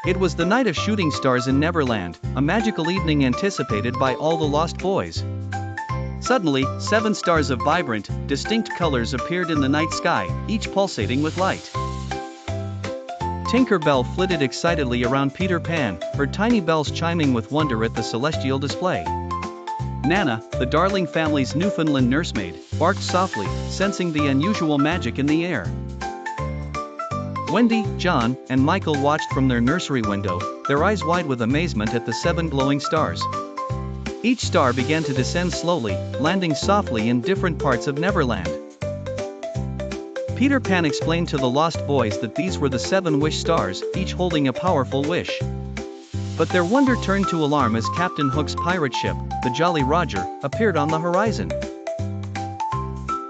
It was the night of shooting stars in Neverland, a magical evening anticipated by all the lost boys. Suddenly, 7 stars of vibrant, distinct colors appeared in the night sky, each pulsating with light. Tinker Bell flitted excitedly around Peter Pan, her tiny bells chiming with wonder at the celestial display. Nana, the darling family's Newfoundland nursemaid, barked softly, sensing the unusual magic in the air. Wendy, John, and Michael watched from their nursery window, their eyes wide with amazement at the 7 glowing stars. Each star began to descend slowly, landing softly in different parts of Neverland. Peter Pan explained to the lost boys that these were the 7 wish stars, each holding a powerful wish. But their wonder turned to alarm as Captain Hook's pirate ship, the Jolly Roger, appeared on the horizon.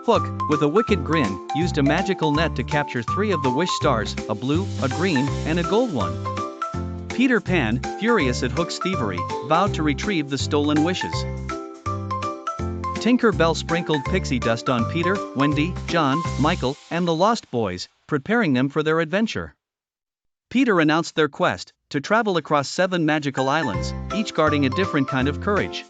Hook, with a wicked grin, used a magical net to capture 3 of the wish stars, a blue, a green, and a gold one. Peter Pan, furious at Hook's thievery, vowed to retrieve the stolen wishes. Tinker Bell sprinkled pixie dust on Peter, Wendy, John, Michael, and the Lost Boys, preparing them for their adventure. Peter announced their quest, to travel across 7 magical islands, each guarding a different kind of courage.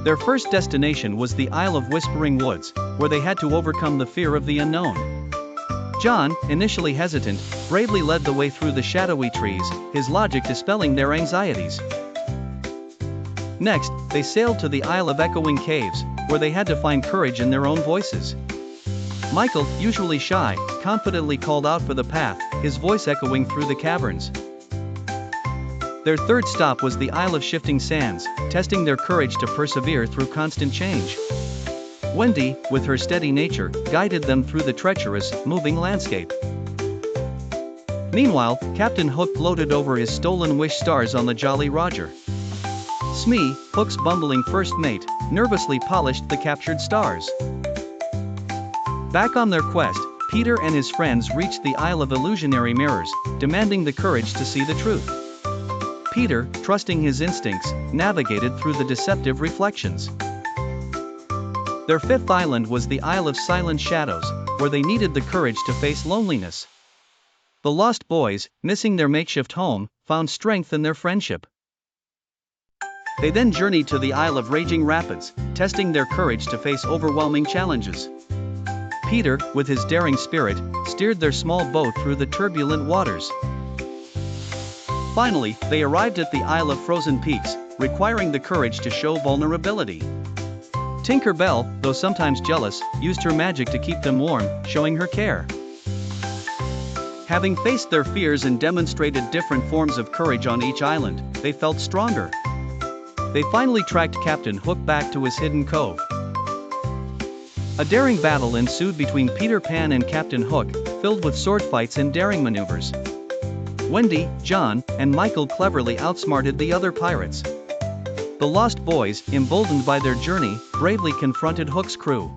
Their first destination was the Isle of Whispering Woods, where they had to overcome the fear of the unknown. John, initially hesitant, bravely led the way through the shadowy trees, his logic dispelling their anxieties. Next, they sailed to the Isle of Echoing Caves, where they had to find courage in their own voices. Michael, usually shy, confidently called out for the path, his voice echoing through the caverns. Their third stop was the Isle of Shifting Sands, testing their courage to persevere through constant change. Wendy, with her steady nature, guided them through the treacherous, moving landscape. Meanwhile, Captain Hook gloated over his stolen wish stars on the Jolly Roger. Smee, Hook's bumbling first mate, nervously polished the captured stars. Back on their quest, Peter and his friends reached the Isle of Illusionary Mirrors, demanding the courage to see the truth. Peter, trusting his instincts, navigated through the deceptive reflections. Their 5th island was the Isle of Silent Shadows, where they needed the courage to face loneliness. The Lost Boys, missing their makeshift home, found strength in their friendship. They then journeyed to the Isle of Raging Rapids, testing their courage to face overwhelming challenges. Peter, with his daring spirit, steered their small boat through the turbulent waters. Finally, they arrived at the Isle of Frozen Peaks, requiring the courage to show vulnerability. Tinker Bell, though sometimes jealous, used her magic to keep them warm, showing her care. Having faced their fears and demonstrated different forms of courage on each island, they felt stronger. They finally tracked Captain Hook back to his hidden cove. A daring battle ensued between Peter Pan and Captain Hook, filled with sword fights and daring maneuvers. Wendy, John, and Michael cleverly outsmarted the other pirates. The Lost Boys, emboldened by their journey, bravely confronted Hook's crew.